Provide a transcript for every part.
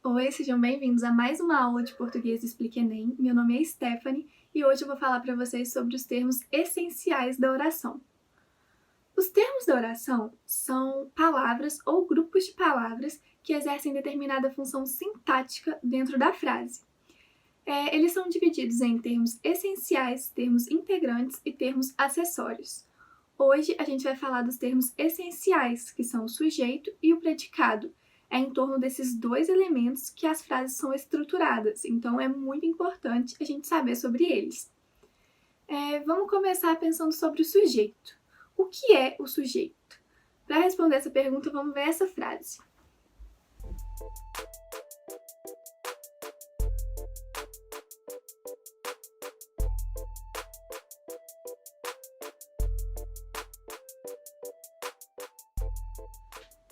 Oi, sejam bem-vindos a mais uma aula de português do Explique Enem. Meu nome é Stephanie e hoje eu vou falar para vocês sobre os termos essenciais da oração. Os termos da oração são palavras ou grupos de palavras que exercem determinada função sintática dentro da frase. Eles são divididos em termos essenciais, termos integrantes e termos acessórios. Hoje a gente vai falar dos termos essenciais, que são o sujeito e o predicado. É em torno desses dois elementos que as frases são estruturadas, então é muito importante a gente saber sobre eles. Vamos começar pensando sobre o sujeito. O que é o sujeito? Para responder essa pergunta, vamos ver essa frase.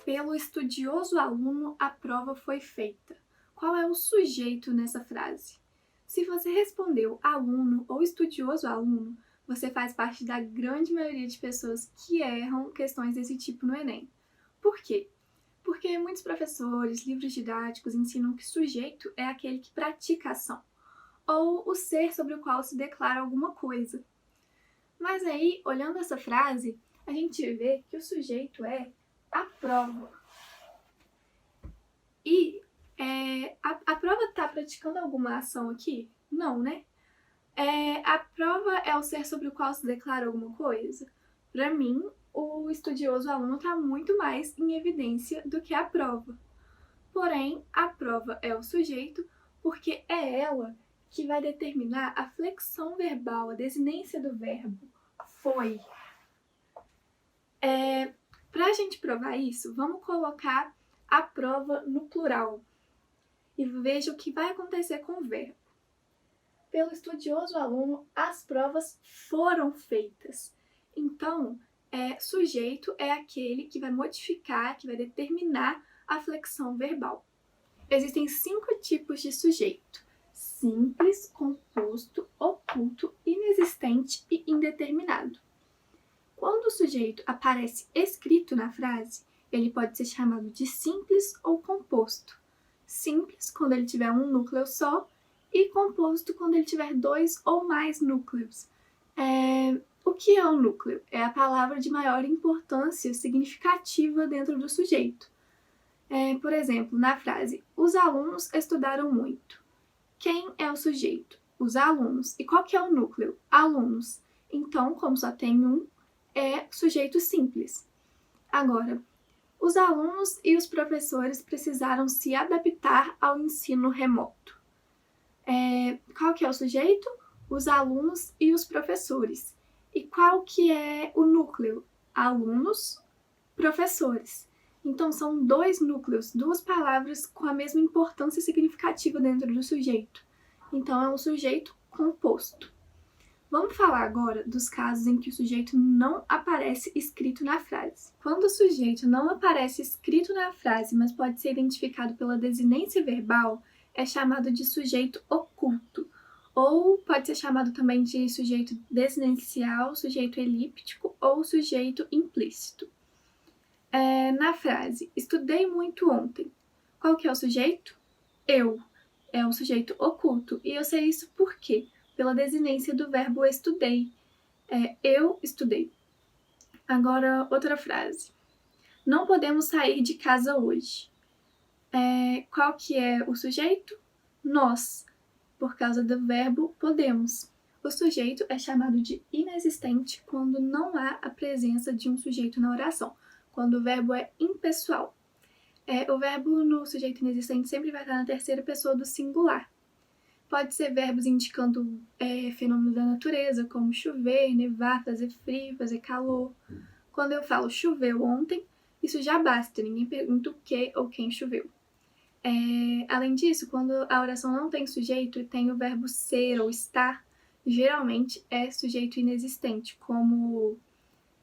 Pelo estudioso aluno, a prova foi feita. Qual é o sujeito nessa frase? Se você respondeu aluno ou estudioso aluno, você faz parte da grande maioria de pessoas que erram questões desse tipo no Enem. Por quê? Porque muitos professores, livros didáticos ensinam que sujeito é aquele que pratica a ação, ou o ser sobre o qual se declara alguma coisa. Mas aí, olhando essa frase, a gente vê que o sujeito é a prova. E a prova está praticando alguma ação aqui? Não, né? A prova é o ser sobre o qual se declara alguma coisa? Para mim, o estudioso aluno está muito mais em evidência do que a prova. Porém, a prova é o sujeito porque é ela que vai determinar a flexão verbal, a desinência do verbo foi. Para a gente provar isso, vamos colocar a prova no plural e veja o que vai acontecer com o verbo. Pelo estudioso aluno, as provas foram feitas. Então, sujeito é aquele que vai modificar, que vai determinar a flexão verbal. Existem 5 tipos de sujeito: simples, composto, oculto, inexistente e indeterminado. Quando o sujeito aparece escrito na frase, ele pode ser chamado de simples ou composto. Simples quando ele tiver um núcleo só e composto quando ele tiver 2 ou mais núcleos. O que é um núcleo? É a palavra de maior importância significativa dentro do sujeito. Por exemplo, na frase, os alunos estudaram muito. Quem é o sujeito? Os alunos. E qual que é o núcleo? Alunos. Então, como só tem um, é sujeito simples. Agora, os alunos e os professores precisaram se adaptar ao ensino remoto. Qual que é o sujeito? Os alunos e os professores. E qual que é o núcleo? Alunos, professores. Então, são 2 núcleos, 2 palavras com a mesma importância significativa dentro do sujeito. Então, é um sujeito composto. Vamos falar agora dos casos em que o sujeito não aparece escrito na frase. Quando o sujeito não aparece escrito na frase, mas pode ser identificado pela desinência verbal, é chamado de sujeito oculto, ou pode ser chamado também de sujeito desinencial, sujeito elíptico ou sujeito implícito. Na frase, estudei muito ontem. Qual que é o sujeito? Eu. É um sujeito oculto. E eu sei isso por quê? Pela desinência do verbo estudei. Eu estudei. Agora, outra frase. Não podemos sair de casa hoje. Qual que é o sujeito? Nós, por causa do verbo podemos. O sujeito é chamado de inexistente quando não há a presença de um sujeito na oração, quando o verbo é impessoal. O verbo no sujeito inexistente sempre vai estar na terceira pessoa do singular. Pode ser verbos indicando fenômeno da natureza, como chover, nevar, fazer frio, fazer calor. Quando eu falo choveu ontem, isso já basta, ninguém pergunta o que ou quem choveu. Além disso, quando a oração não tem sujeito e tem o verbo ser ou estar, geralmente é sujeito inexistente, como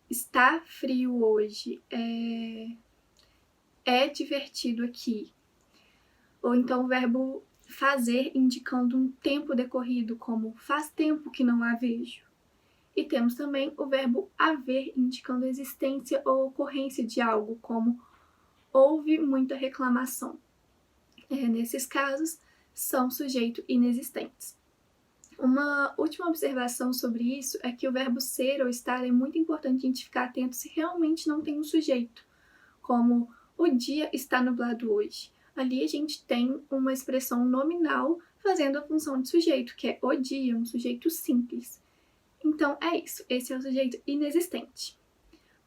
está frio hoje, é divertido aqui. Ou então o verbo fazer indicando um tempo decorrido, como faz tempo que não a vejo. E temos também o verbo haver, indicando a existência ou ocorrência de algo, como houve muita reclamação. Nesses casos, são sujeito inexistentes. Uma última observação sobre isso é que o verbo ser ou estar é muito importante a gente ficar atento se realmente não tem um sujeito, como o dia está nublado hoje. Ali a gente tem uma expressão nominal fazendo a função de sujeito, que é o dia, um sujeito simples. Então é isso, esse é o sujeito inexistente.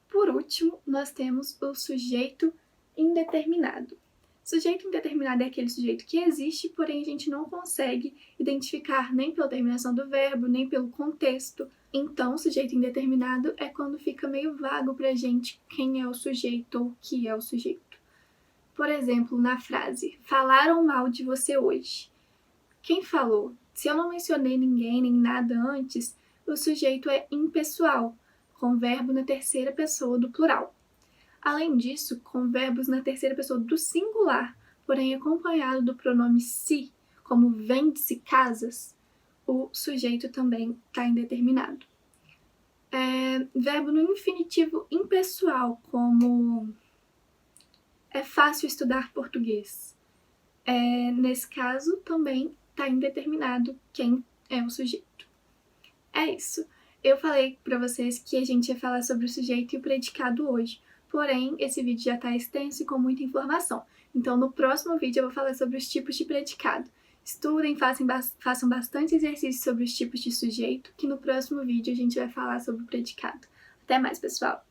Por último, nós temos o sujeito indeterminado. Sujeito indeterminado é aquele sujeito que existe, porém a gente não consegue identificar nem pela terminação do verbo, nem pelo contexto. Então, sujeito indeterminado é quando fica meio vago pra gente quem é o sujeito ou o que é o sujeito. Por exemplo, na frase, falaram mal de você hoje. Quem falou? Se eu não mencionei ninguém nem nada antes, o sujeito é impessoal, com verbo na terceira pessoa do plural. Além disso, com verbos na terceira pessoa do singular, porém acompanhado do pronome se, como vende-se casas, o sujeito também está indeterminado. Verbo no infinitivo impessoal, como é fácil estudar português. Nesse caso, também está indeterminado quem é o sujeito. É isso. Eu falei para vocês que a gente ia falar sobre o sujeito e o predicado hoje. Porém, esse vídeo já está extenso e com muita informação. Então, no próximo vídeo eu vou falar sobre os tipos de predicado. Estudem, façam bastante exercício sobre os tipos de sujeito, que no próximo vídeo a gente vai falar sobre o predicado. Até mais, pessoal!